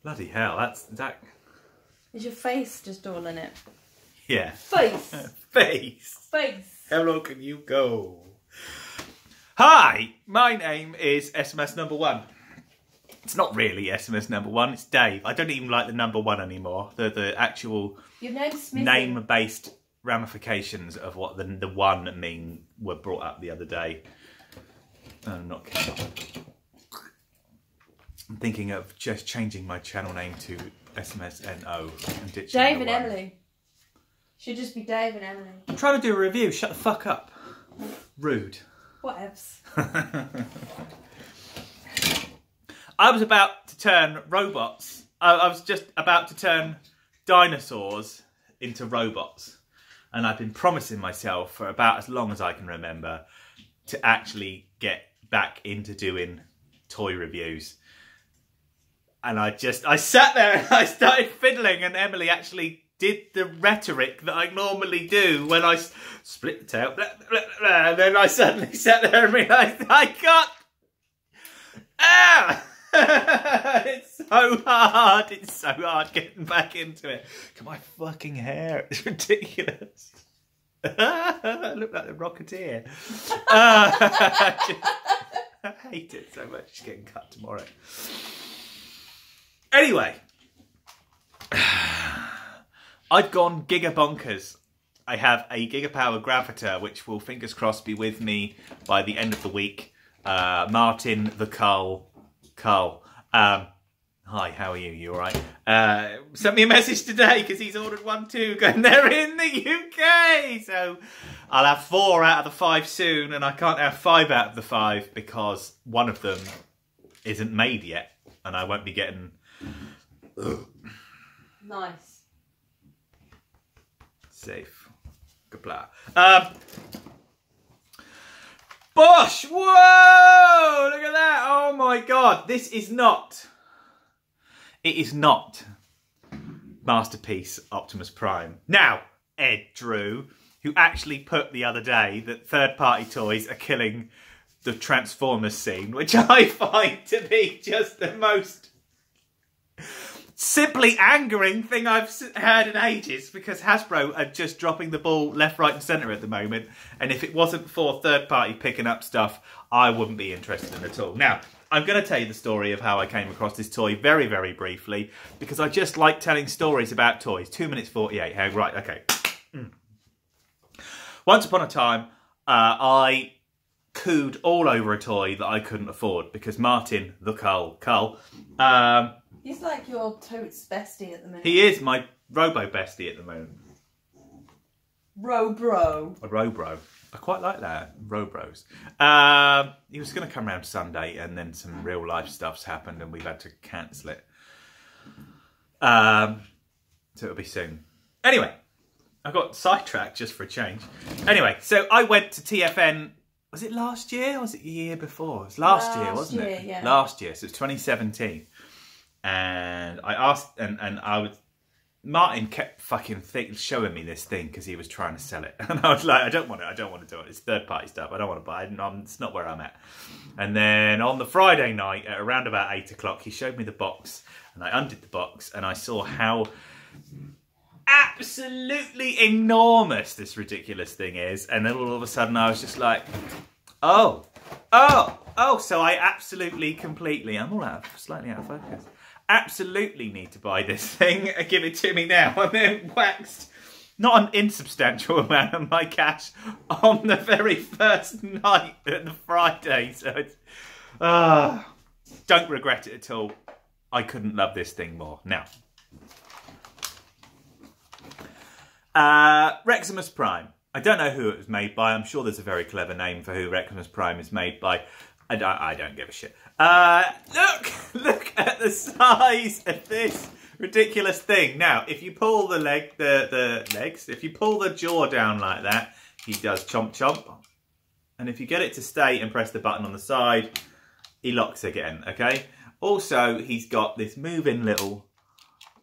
Bloody hell, that. Is your face just all in it? Yeah. Face. Face. Face. How low can you go? Hi, my name is SMS number 1. It's not really SMS number 1, it's Dave. I don't even like the number 1 anymore. The actual Your name's Smithy. name-based ramifications of what the 1 mean were brought up the other day. I'm not kidding. I'm thinking of just changing my channel name to SMSNO and ditching Dave and the 1. Emily. Should just be Dave and Emily. I'm trying to do a review. Shut the fuck up. Rude. Whatevs. I was about to turn robots. I was just about to turn dinosaurs into robots. And I've been promising myself for about as long as I can remember to actually get back into doing toy reviews. And I sat there and I started fiddling, and Emily actually did the rhetoric that I normally do when I split the tail, blah, blah, blah, and then I suddenly sat there and realised I can't. Ah! It's so hard. It's so hard getting back into it. Look at my fucking hair. It's ridiculous. I look like the Rocketeer. I hate it so much. It's getting cut tomorrow. Anyway, I've gone giga bonkers. I have a gigapower graviter, which will, fingers crossed, be with me by the end of the week. Martin the Cull. Hi, how are you? You all right? Sent me a message today because he's ordered one too, and they're in the UK. So I'll have 4 out of the 5 soon, and I can't have 5 out of the 5 because one of them isn't made yet, and I won't be getting. Nice. Safe. Kapla. Bosh! Whoa! Look at that! Oh my god! This is not. It is not Masterpiece Optimus Prime. Now, Ed Drew, who actually put the other day that third-party toys are killing the Transformers scene, which I find to be just the most simply angering thing I've heard in ages, because Hasbro are just dropping the ball left, right and centre at the moment, and if it wasn't for third party picking up stuff, I wouldn't be interested in it at all. Now, I'm going to tell you the story of how I came across this toy very, very briefly, because I just like telling stories about toys. 2 minutes 48. Hey, right, okay. Once upon a time, I cooed all over a toy that I couldn't afford, because Martin the Cull, He's like your totes bestie at the minute. he is my robo bestie at the moment. Robro. A robro. I quite like that. Robros. He was going to come round Sunday, and then some real life stuff's happened and we've had to cancel it. So it'll be soon. Anyway, I got sidetracked just for a change. Anyway, so I went to TFN. Was it last year or was it the year before? It was last year, wasn't it? Yeah. Last year, so it's 2017. And I asked, and I was, Martin kept fucking showing me this thing because he was trying to sell it. And I was like, I don't want it, I don't want to do it. It's third party stuff, I don't want to buy it. It's not where I'm at. And then on the Friday night at around about 8 o'clock, he showed me the box. And I undid the box and I saw how absolutely enormous this ridiculous thing is. And then all of a sudden I was just like, oh, so I absolutely, completely, I'm all slightly out of focus. Absolutely need to buy this thing and give it to me now. And then waxed not an insubstantial amount of my cash on the very first night at the Friday. So it's, don't regret it at all. I couldn't love this thing more. Now, Reximus Prime. I don't know who it was made by. I'm sure there's a very clever name for who Reximus Prime is made by. I don't give a shit. Look at the size of this ridiculous thing. Now, if you pull the legs, if you pull the jaw down like that, he does chomp chomp. And if you get it to stay and press the button on the side, he locks again, okay? Also, he's got this moving little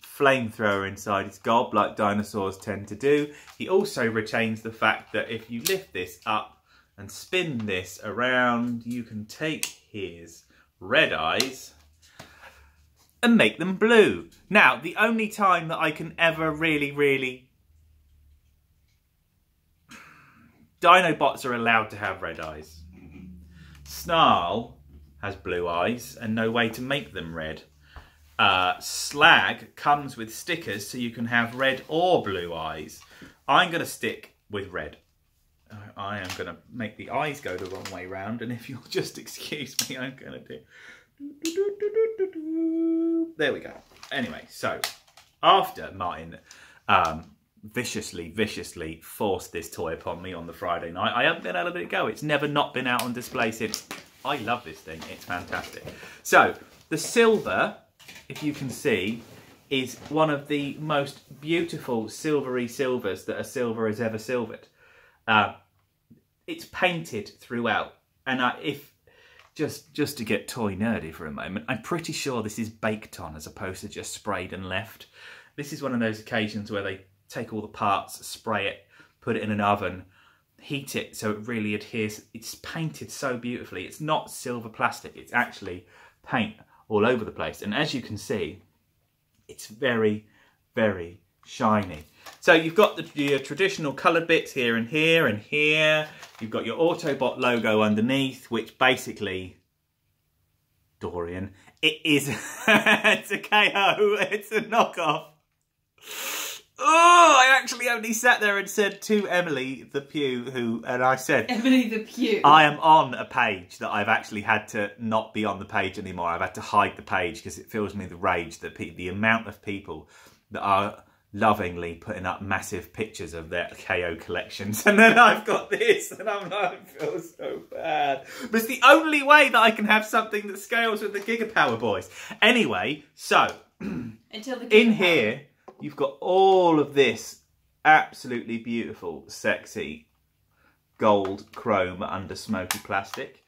flamethrower inside his gob, like dinosaurs tend to do. He also retains the fact that if you lift this up and spin this around, you can take his red eyes and make them blue. Now, the only time that I can ever really... Dinobots are allowed to have red eyes. Snarl has blue eyes and no way to make them red. Slag comes with stickers so you can have red or blue eyes. I'm going to stick with red. I am going to make the eyes go the wrong way round, and if you'll just excuse me, I'm going to do... There we go. Anyway, so after Martin viciously forced this toy upon me on the Friday night, I haven't been able to let it go. It's never not been out on display since. I love this thing. It's fantastic. So the silver, if you can see, is one of the most beautiful silvery silvers that a silver has ever silvered. It's painted throughout, and if just to get toy nerdy for a moment, I'm pretty sure this is baked on as opposed to just sprayed and left. This is one of those occasions where they take all the parts, spray it, put it in an oven, heat it so it really adheres. It's painted so beautifully. It's not silver plastic, it's actually paint all over the place, and as you can see, it's very shiny. So you've got your traditional coloured bits here and here and here. You've got your Autobot logo underneath, which basically, Dorian, it is, it's a KO, it's a knockoff. Oh, I actually only sat there and said to Emily the Pew, and I said... Emily the Pew. I am on a page that I've actually had to not be on the page anymore. I've had to hide the page because it fills me with rage that the amount of people that are lovingly putting up massive pictures of their KO collections, and then I've got this and I'm like, I feel so bad, but it's the only way that I can have something that scales with the Gigapower boys. Anyway, so until the in here you've got all of this absolutely beautiful sexy gold chrome under smoky plastic.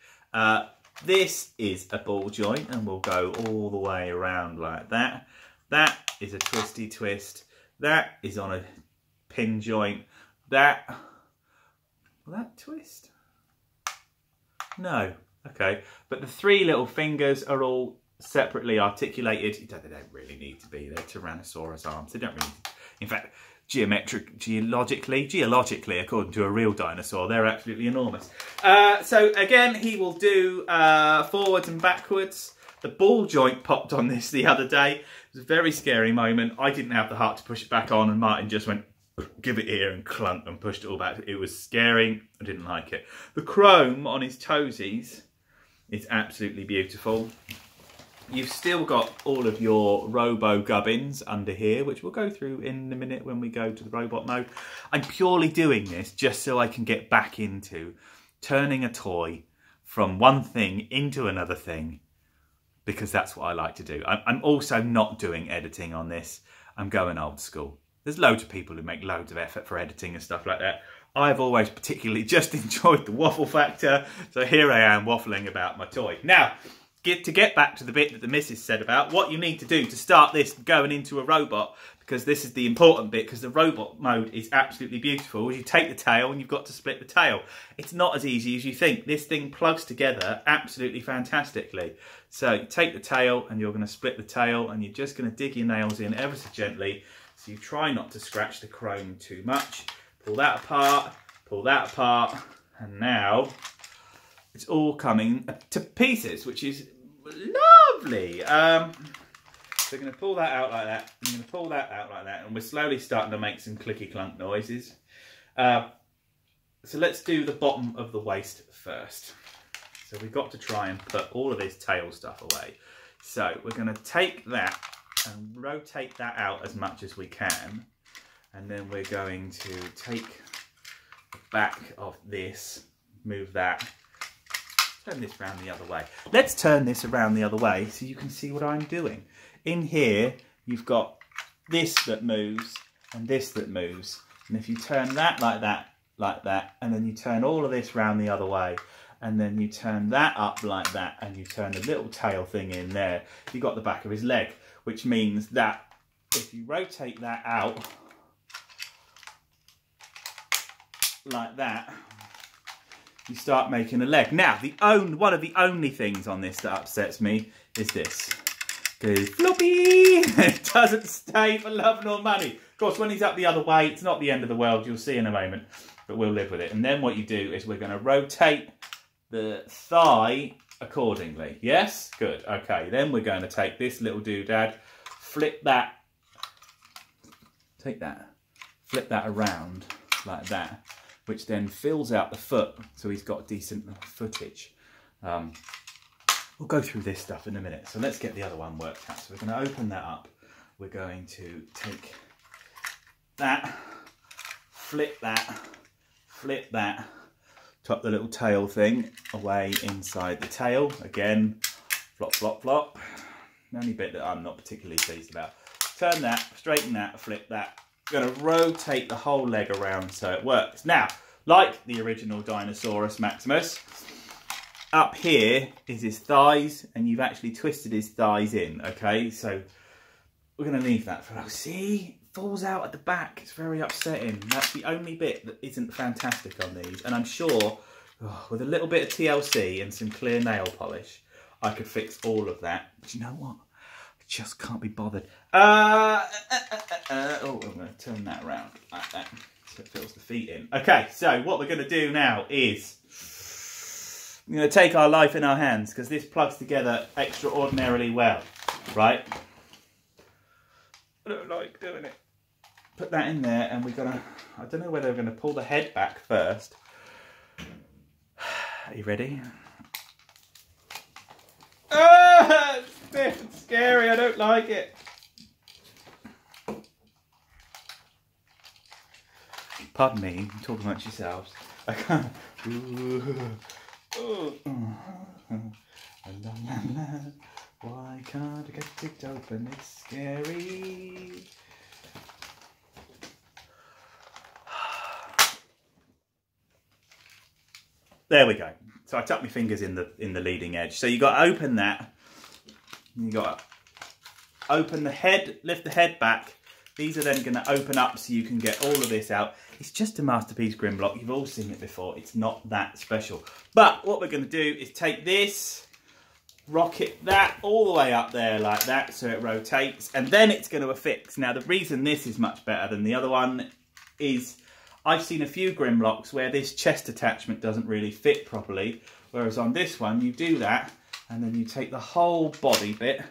This is a ball joint and we'll go all the way around like that. That is a twisty twist. That is on a pin joint. Will that twist? No. Okay. But the three little fingers are all separately articulated. They don't really need to be. They're Tyrannosaurus arms. They don't really... In fact, geologically, according to a real dinosaur, they're absolutely enormous. So again, he will do forwards and backwards. The ball joint popped on this the other day. It was a very scary moment. I didn't have the heart to push it back on, and Martin just went, give it here, and clunk, and pushed it all back. It was scary. I didn't like it. The chrome on his toesies is absolutely beautiful. You've still got all of your robo gubbins under here, which we'll go through in a minute when we go to the robot mode. I'm purely doing this just so I can get back into turning a toy from one thing into another thing, because that's what I like to do. I'm also not doing editing on this. I'm going old school. There's loads of people who make loads of effort for editing and stuff like that. I've always particularly just enjoyed the waffle factor, so here I am waffling about my toy. Now, to get back to the bit that the missus said about what you need to do to start this going into a robot, because this is the important bit, because the robot mode is absolutely beautiful. You take the tail and you've got to split the tail. It's not as easy as you think. This thing plugs together absolutely fantastically. So you take the tail and you're going to split the tail, and you're just going to dig your nails in ever so gently. So you try not to scratch the chrome too much. Pull that apart, and now it's all coming to pieces, which is lovely. So we're going to pull that out like that, and I'm going to pull that out like that, and we're slowly starting to make some clicky clunk noises. So let's do the bottom of the waist first. So we've got to try and put all of this tail stuff away. So we're going to take that and rotate that out as much as we can, and then we're going to take the back of this, move that, turn this around the other way. Let's turn this around the other way so you can see what I'm doing. In here, you've got this that moves and this that moves. And if you turn that, like that, and then you turn all of this round the other way, and then you turn that up like that, and you turn the little tail thing in there, you've got the back of his leg, which means that if you rotate that out like that, you start making a leg. Now, one of the only things on this that upsets me is this. Because floppy, it doesn't stay for love nor money. Of course, when he's up the other way, it's not the end of the world. You'll see in a moment, but we'll live with it. And then what you do is we're going to rotate the thigh accordingly. Yes? Good. Okay, then we're going to take this little doodad, flip that, take that, flip that around like that, which then fills out the foot so he's got decent footage. We'll go through this stuff in a minute. So let's get the other one worked out. So we're going to open that up. We're going to take that, flip that, tuck the little tail thing away inside the tail. Again, flop, flop, flop. The only bit that I'm not particularly pleased about. Turn that, straighten that, flip that. I'm going to rotate the whole leg around so it works. Now, like the original Dinosaurus Maximus, up here is his thighs, and you've actually twisted his thighs in, okay? So we're going to leave that for now. See? It falls out at the back. It's very upsetting. That's the only bit that isn't fantastic on these. And I'm sure with a little bit of TLC and some clear nail polish, I could fix all of that. But you know what? I just can't be bothered. Oh, I'm going to turn that around like that so it fills the feet in. Okay, so what we're going to do now is we're going to take our life in our hands because this plugs together extraordinarily well, right? I don't like doing it. Put that in there and we're going to, I don't know whether we're going to pull the head back first. Are you ready? Ah, it's stiff and scary, I don't like it. Pardon me, talk amongst yourselves. I can't. Why can't I get it open? It's scary. There we go. So I tuck my fingers in the leading edge. So you got to open that. You got to open the head, lift the head back. These are then going to open up so you can get all of this out. It's just a Masterpiece Grimlock. You've all seen it before. It's not that special. But what we're going to do is take this, rocket that all the way up there like that so it rotates, and then it's going to affix. Now, the reason this is much better than the other one is I've seen a few Grimlocks where this chest attachment doesn't really fit properly, whereas on this one you do that and then you take the whole body bit,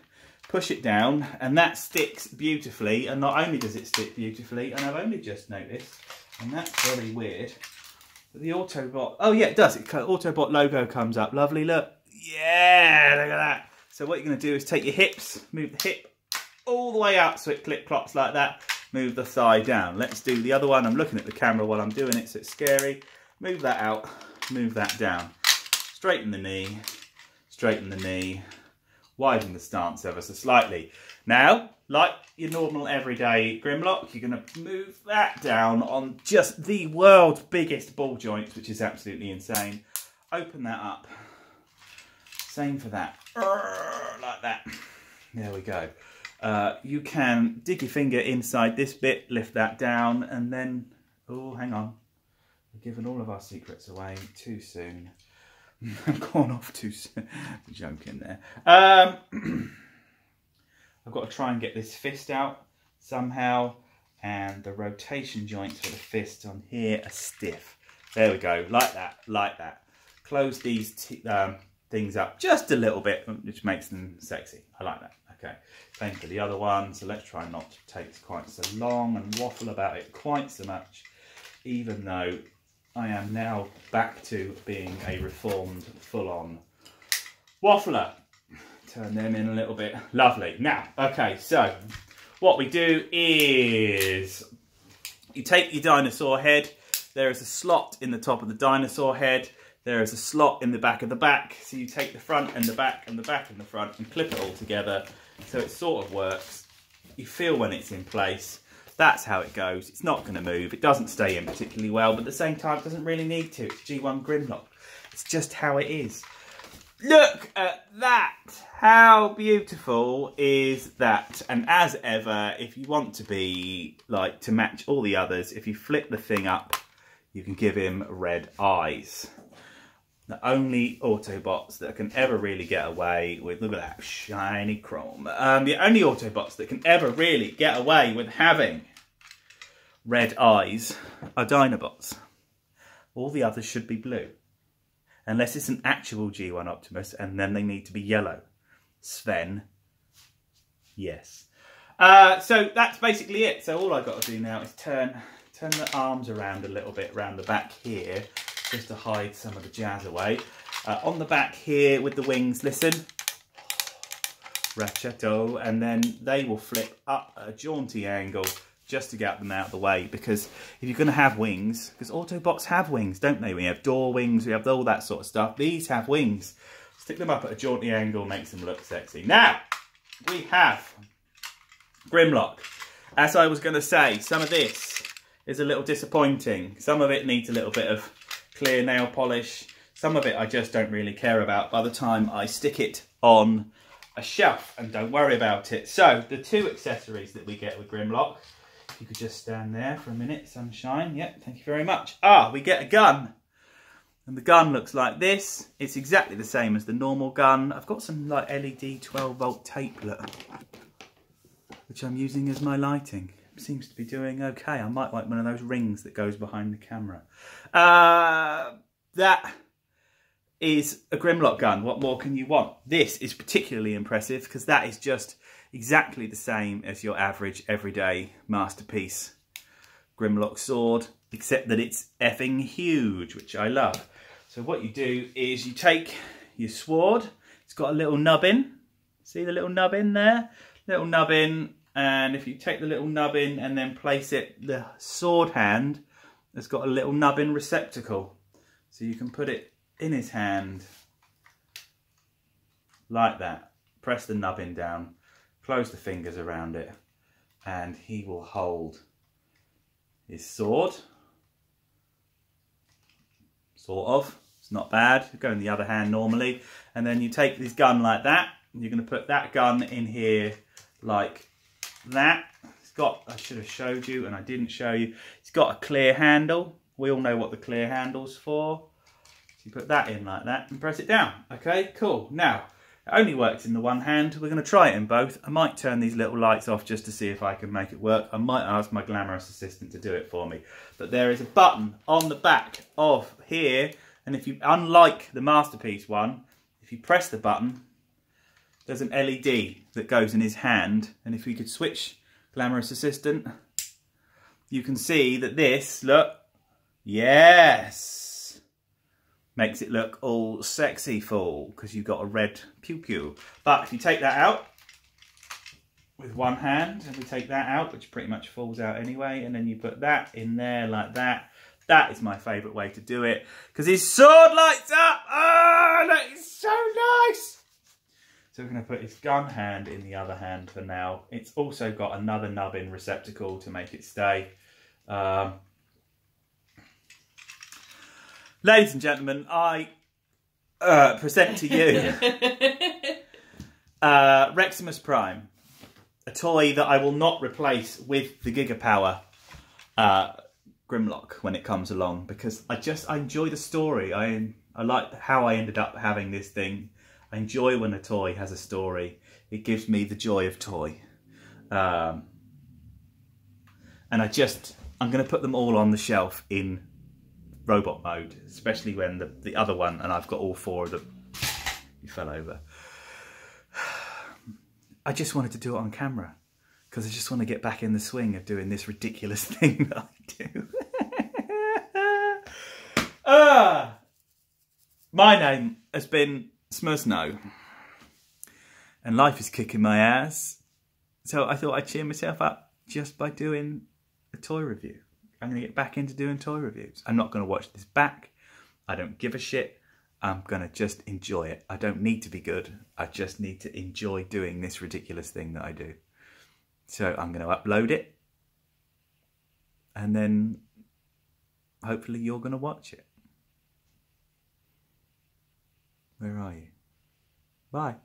push it down, and that sticks beautifully. And not only does it stick beautifully, and I've only just noticed, and that's very weird, the Autobot, oh yeah, it does, the Autobot logo comes up, lovely, look, yeah, look at that. So what you're going to do is take your hips, move the hip all the way up so it clip-clops like that, move the thigh down. Let's do the other one. I'm looking at the camera while I'm doing it, so it's scary. Move that out, move that down. Straighten the knee, widen the stance ever so slightly. Now, like your normal everyday Grimlock, you're going to move that down on just the world's biggest ball joint, which is absolutely insane. Open that up. Same for that. Like that. There we go. You can dig your finger inside this bit, lift that down, and then, oh, hang on. We're giving all of our secrets away too soon. I've gone off too soon. Joking there. I've got to try and get this fist out somehow, and the rotation joints for the fist on here are stiff. There we go, like that, like that. Close these things up just a little bit, which makes them sexy. I like that. Okay, same for the other one. So let's try not to take quite so long and waffle about it quite so much, even though I am now back to being a reformed, full-on waffler. Turn them in a little bit. Lovely. Now, okay, so what we do is you take your dinosaur head. There is a slot in the top of the dinosaur head. There is a slot in the back of the back. So you take the front and the back and the back and the front and clip it all together so it sort of works. You feel when it's in place. That's how it goes. It's not going to move. It doesn't stay in particularly well, but at the same time, it doesn't really need to. It's G1 Grimlock. It's just how it is. Look at that. How beautiful is that? And as ever, if you want to be like to match all the others, if you flip the thing up, you can give him red eyes. The only Autobots that can ever really get away with, look at that shiny chrome. The only Autobots that can ever really get away with having red eyes are Dinobots. All the others should be blue. Unless it's an actual G1 Optimus, and then they need to be yellow. Sven, yes. So that's basically it. So all I've got to do now is turn the arms around a little bit around the back here, just to hide some of the jazz away. On the back here with the wings, listen. Ratchato, and then they will flip up at a jaunty angle just to get them out of the way, because if you're going to have wings, because Autobots have wings, don't they? We have door wings, we have all that sort of stuff. These have wings. Stick them up at a jaunty angle, makes them look sexy. Now, we have Grimlock. As I was going to say, some of this is a little disappointing. Some of it needs a little bit of clear nail polish. Some of it I just don't really care about by the time I stick it on a shelf and don't worry about it. So, the two accessories that we get with Grimlock, if you could just stand there for a minute, sunshine, yep, thank you very much. We get a gun. And the gun looks like this. It's exactly the same as the normal gun. I've got some like LED 12 volt tape, look, which I'm using as my lighting. Seems to be doing okay. I might like one of those rings that goes behind the camera. That is a Grimlock gun. What more can you want? This is particularly impressive because that is just exactly the same as your average everyday masterpiece Grimlock sword, except that it's effing huge, which I love. So what you do is you take your sword. It's got a little nubbin. See the little nubbin there? Little nubbin. And if you take the little nubbin and then place it, the sword hand has got a little nubbin receptacle. So you can put it in his hand like that. Press the nubbin down, close the fingers around it, and he will hold his sword. Sort of. It's not bad. You go in the other hand normally. And then you take this gun like that. You're going to put that gun in here like that. It's got, I should have showed you and I didn't show you, it's got a clear handle. We all know what the clear handle's for. So you put that in like that and press it down. Okay, cool. Now, it only works in the one hand. We're going to try it in both. I might turn these little lights off just to see if I can make it work. I might ask my glamorous assistant to do it for me. But there is a button on the back of here, and if you, unlike the Masterpiece one, if you press the button, there's an LED that goes in his hand, and if we could switch glamorous assistant, you can see that this, look, yes, makes it look all sexy full because you've got a red pew pew. But if you take that out with one hand, and we take that out, which pretty much falls out anyway, and then you put that in there like that. That is my favourite way to do it because his sword lights up. Oh, that is so nice. So we're going to put his gun hand in the other hand for now. It's also got another nubbin receptacle to make it stay. Ladies and gentlemen, I present to you Reximus Prime, a toy that I will not replace with the Gigapower Grimlock when it comes along, because I enjoy the story. I like how I ended up having this thing. I enjoy when a toy has a story. It gives me the joy of toy. And I'm going to put them all on the shelf in robot mode, especially when the other one, and I've got all four of them. You fell over. I just wanted to do it on camera because I just want to get back in the swing of doing this ridiculous thing that I do. My name has been Smuzno, and life is kicking my ass, so I thought I'd cheer myself up just by doing a toy review. I'm going to get back into doing toy reviews. I'm not going to watch this back. I don't give a shit. I'm going to just enjoy it. I don't need to be good. I just need to enjoy doing this ridiculous thing that I do. So I'm going to upload it, and then hopefully you're going to watch it. Where are you? Bye.